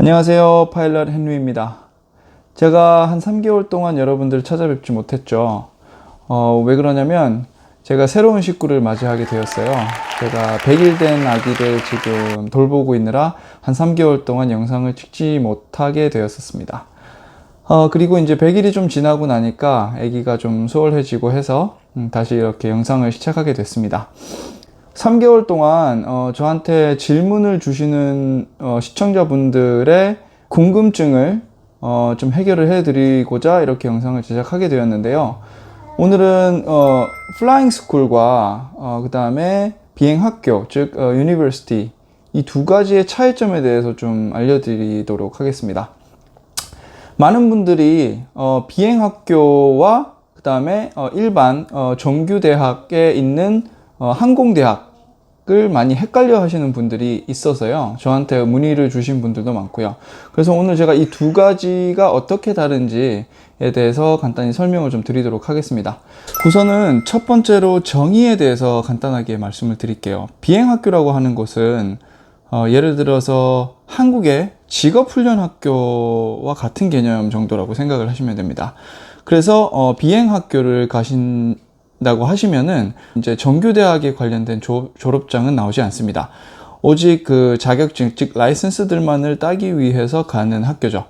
안녕하세요. 파일럿 헨리입니다. 제가 한 3개월 동안 여러분들 찾아뵙지 못했죠. 왜 그러냐면 제가 새로운 식구를 맞이하게 되었어요. 제가 100일 된 아기를 지금 돌보고 있느라 한 3개월 동안 영상을 찍지 못하게 되었었습니다. 그리고 이제 100일이 좀 지나고 나니까 아기가 좀 수월해지고 해서 다시 이렇게 영상을 시작하게 됐습니다. 3개월 동안 저한테 질문을 주시는 시청자분들의 궁금증을 좀 해결을 해드리고자 이렇게 영상을 제작하게 되었는데요. 오늘은 플라잉 스쿨과 그 다음에 비행학교, 즉 유니버시티 이 두 가지의 차이점에 대해서 좀 알려드리도록 하겠습니다. 많은 분들이 비행학교와 그 다음에 일반 정규대학에 있는 항공대학을 많이 헷갈려 하시는 분들이 있어서요. 저한테 문의를 주신 분들도 많고요. 그래서 오늘 제가 이 두 가지가 어떻게 다른지에 대해서 간단히 설명을 좀 드리도록 하겠습니다. 우선은 첫 번째로 정의에 대해서 간단하게 말씀을 드릴게요. 비행학교라고 하는 곳은 예를 들어서 한국의 직업훈련학교와 같은 개념 정도라고 생각을 하시면 됩니다. 그래서 비행학교를 가신다고 하시면은 이제 정규대학에 관련된 졸업장은 나오지 않습니다. 오직 그 자격증, 즉 라이선스들만을 따기 위해서 가는 학교죠.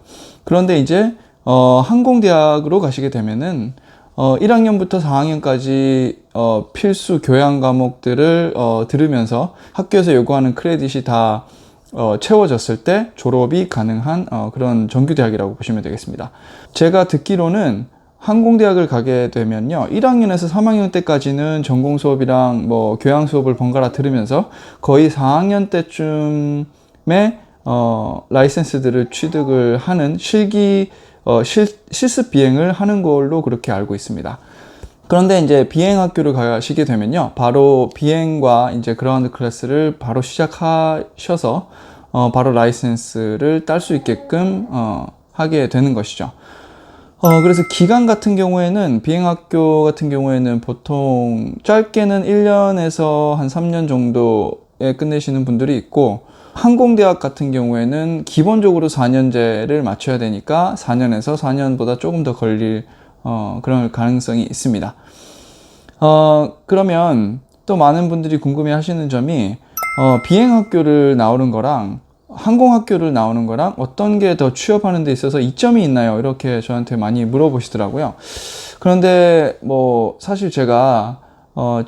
그런데 이제 항공대학으로 가시게 되면은 1학년부터 4학년까지 필수 교양 과목들을 들으면서 학교에서 요구하는 크레딧이 다 채워졌을 때 졸업이 가능한 그런 정규대학이라고 보시면 되겠습니다. 제가 듣기로는 항공대학을 가게 되면요, 1학년에서 3학년 때까지는 전공 수업이랑 뭐 교양 수업을 번갈아 들으면서 거의 4학년 때쯤에 라이센스들을 취득을 하는 실습 비행을 하는 걸로 그렇게 알고 있습니다. 그런데 이제 비행학교를 가시게 되면요, 바로 비행과 이제 그라운드 클래스를 바로 시작하셔서 바로 라이센스를 딸 수 있게끔 하게 되는 것이죠. 그래서 기간 같은 경우에는 비행학교 같은 경우에는 보통 짧게는 1년에서 한 3년 정도에 끝내시는 분들이 있고, 항공대학 같은 경우에는 기본적으로 4년제를 맞춰야 되니까 4년에서 4년보다 조금 더 걸릴 그런 가능성이 있습니다. 그러면 또 많은 분들이 궁금해 하시는 점이 비행학교를 나오는 거랑 항공학교를 나오는 거랑 어떤 게 더 취업하는 데 있어서 이점이 있나요? 이렇게 저한테 많이 물어보시더라고요. 그런데 뭐 사실 제가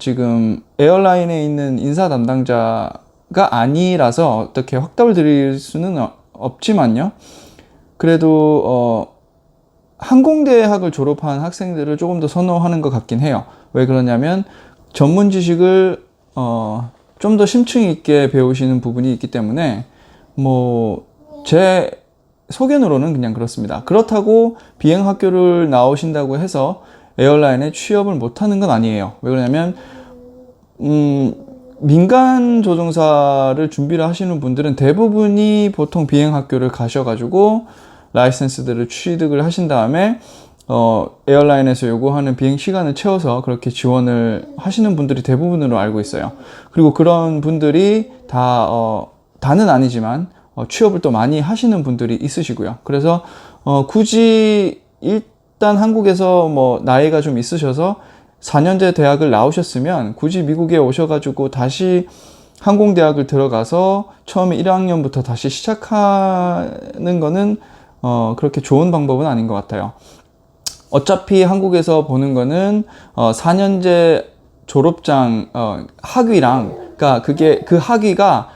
지금 에어라인에 있는 인사 담당자가 아니라서 어떻게 확답을 드릴 수는 없지만요. 그래도 항공대학을 졸업한 학생들을 조금 더 선호하는 것 같긴 해요. 왜 그러냐면 전문 지식을 좀 더 심층 있게 배우시는 부분이 있기 때문에 뭐 제 소견으로는 그냥 그렇습니다. 그렇다고 비행학교를 나오신다고 해서 에어라인에 취업을 못하는 건 아니에요. 왜 그러냐면 민간 조종사를 준비를 하시는 분들은 대부분이 보통 비행학교를 가셔가지고 라이센스들을 취득을 하신 다음에 에어라인에서 요구하는 비행 시간을 채워서 그렇게 지원을 하시는 분들이 대부분으로 알고 있어요. 그리고 그런 분들이 다는 아니지만 취업을 또 많이 하시는 분들이 있으시고요. 그래서 굳이 일단 한국에서 뭐 나이가 좀 있으셔서 4년제 대학을 나오셨으면 굳이 미국에 오셔가지고 다시 항공대학을 들어가서 처음에 1학년부터 다시 시작하는 거는 그렇게 좋은 방법은 아닌 것 같아요. 어차피 한국에서 보는 거는 4년제 졸업장 학위랑, 그러니까 그 학위가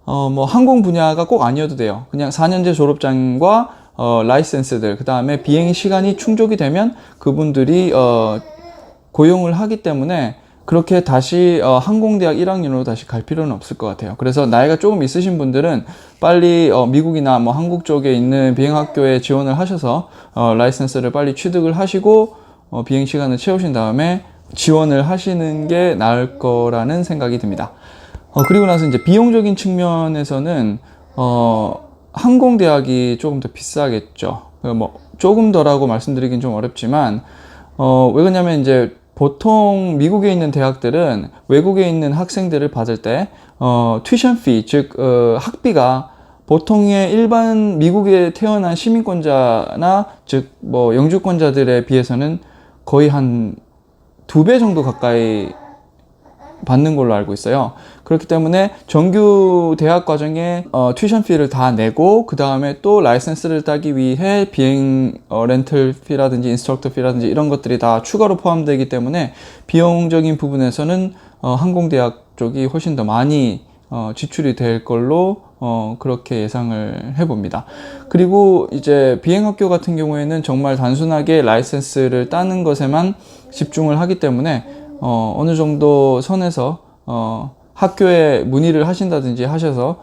뭐 항공 분야가 꼭 아니어도 돼요. 그냥 4년제 졸업장과 라이센스들, 그 다음에 비행 시간이 충족이 되면 그분들이 고용을 하기 때문에 그렇게 다시 항공대학 1학년으로 다시 갈 필요는 없을 것 같아요. 그래서 나이가 조금 있으신 분들은 빨리 미국이나 뭐 한국 쪽에 있는 비행학교에 지원을 하셔서 라이센스를 빨리 취득을 하시고 비행 시간을 채우신 다음에 지원을 하시는 게 나을 거라는 생각이 듭니다. 그리고 나서 이제 비용적인 측면에서는 항공대학이 조금 더 비싸겠죠. 뭐 조금 더라고 말씀드리긴 좀 어렵지만 왜 그러냐면 이제 보통 미국에 있는 대학들은 외국에 있는 학생들을 받을 때 튜션 피, 즉 학비가 보통의 일반 미국에 태어난 시민권자나 즉 뭐 영주권자들에 비해서는 거의 한 2배 정도 가까이 받는 걸로 알고 있어요. 그렇기 때문에 정규 대학 과정에 튜이션 피를 다 내고 그 다음에 또 라이센스를 따기 위해 비행 렌털 피라든지 인스트럭터 피라든지 이런 것들이 다 추가로 포함되기 때문에 비용적인 부분에서는 항공대학 쪽이 훨씬 더 많이 지출이 될 걸로 그렇게 예상을 해봅니다. 그리고 이제 비행학교 같은 경우에는 정말 단순하게 라이센스를 따는 것에만 집중을 하기 때문에 어느 정도 선에서 학교에 문의를 하신다든지 하셔서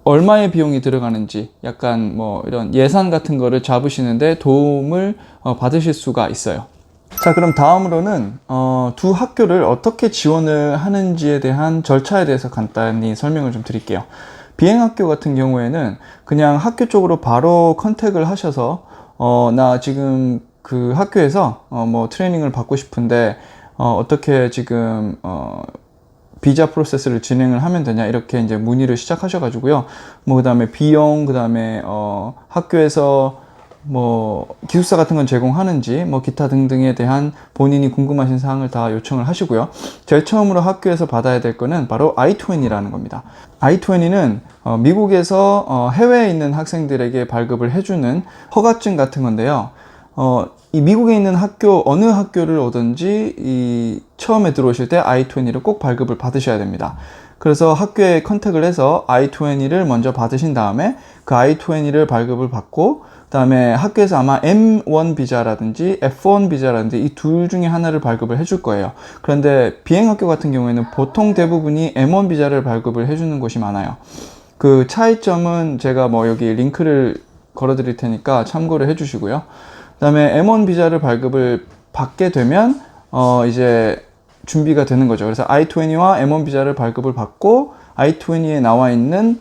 얼마의 비용이 들어가는지 약간 뭐 이런 예산 같은 거를 잡으시는데 도움을 받으실 수가 있어요. 자, 그럼 다음으로는 두 학교를 어떻게 지원을 하는지에 대한 절차에 대해서 간단히 설명을 좀 드릴게요. 비행학교 같은 경우에는 그냥 학교 쪽으로 바로 컨택을 하셔서 나 지금 그 학교에서 뭐 트레이닝을 받고 싶은데 어떻게 지금 비자 프로세스를 진행을 하면 되냐 이렇게 이제 문의를 시작하셔 가지고요. 뭐 그다음에 비용, 그다음에 학교에서 뭐 기숙사 같은 건 제공하는지 뭐 기타 등등에 대한 본인이 궁금하신 사항을 다 요청을 하시고요. 제일 처음으로 학교에서 받아야 될 거는 바로 I-20라는 겁니다. I-20는 미국에서 해외에 있는 학생들에게 발급을 해주는 허가증 같은 건데요. 이 미국에 있는 학교 어느 학교를 오든지 이 처음에 들어오실 때 I-20를 꼭 발급을 받으셔야 됩니다. 그래서 학교에 컨택을 해서 I-20를 먼저 받으신 다음에 그 I-20를 발급을 받고 그 다음에 학교에서 아마 M1 비자라든지 F1 비자라든지 이 둘 중에 하나를 발급을 해줄 거예요. 그런데 비행학교 같은 경우에는 보통 대부분이 M1 비자를 발급을 해주는 곳이 많아요. 그 차이점은 제가 뭐 여기 링크를 걸어 드릴 테니까 참고를 해 주시고요. 그 다음에 M1 비자를 발급을 받게 되면 이제 준비가 되는 거죠. 그래서 I-20와 M1 비자를 발급을 받고 I-20에 나와 있는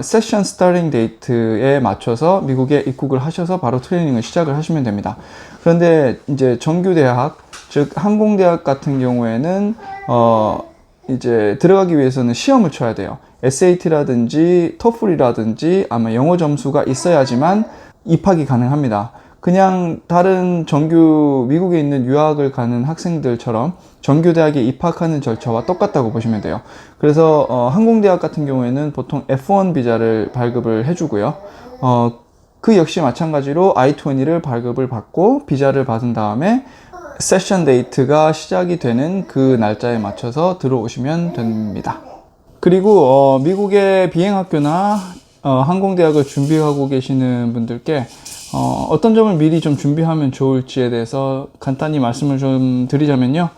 세션 스타팅 데이트에 맞춰서 미국에 입국을 하셔서 바로 트레이닝을 시작을 하시면 됩니다. 그런데 이제 정규대학, 즉 항공대학 같은 경우에는 이제 들어가기 위해서는 시험을 쳐야 돼요. SAT라든지 TOEFL이라든지 아마 영어 점수가 있어야지만 입학이 가능합니다. 그냥 다른 정규 미국에 있는 유학을 가는 학생들처럼 정규대학에 입학하는 절차와 똑같다고 보시면 돼요. 그래서 항공대학 같은 경우에는 보통 F1 비자를 발급을 해주고요. 그 역시 마찬가지로 I-20를 발급을 받고 비자를 받은 다음에 세션 데이트가 시작이 되는 그 날짜에 맞춰서 들어오시면 됩니다. 그리고 미국의 비행학교나 항공대학을 준비하고 계시는 분들께 어떤 점을 미리 좀 준비하면 좋을지에 대해서 간단히 말씀을 좀 드리자면요.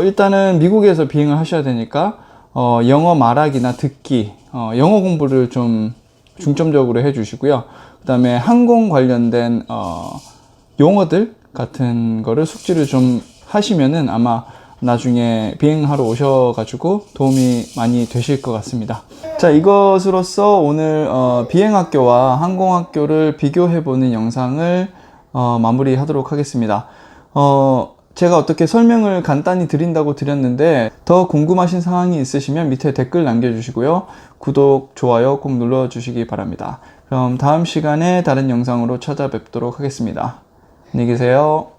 일단은 미국에서 비행을 하셔야 되니까 영어 말하기나 듣기, 영어 공부를 좀 중점적으로 해주시고요. 그 다음에 항공 관련된 용어들 같은 거를 숙지를 좀 하시면은 아마 나중에 비행하러 오셔가지고 도움이 많이 되실 것 같습니다. 자, 이것으로써 오늘 비행학교와 항공학교를 비교해보는 영상을 마무리하도록 하겠습니다. 제가 어떻게 설명을 간단히 드린다고 드렸는데 더 궁금하신 사항이 있으시면 밑에 댓글 남겨주시고요. 구독, 좋아요 꼭 눌러주시기 바랍니다. 그럼 다음 시간에 다른 영상으로 찾아뵙도록 하겠습니다. 안녕히 계세요.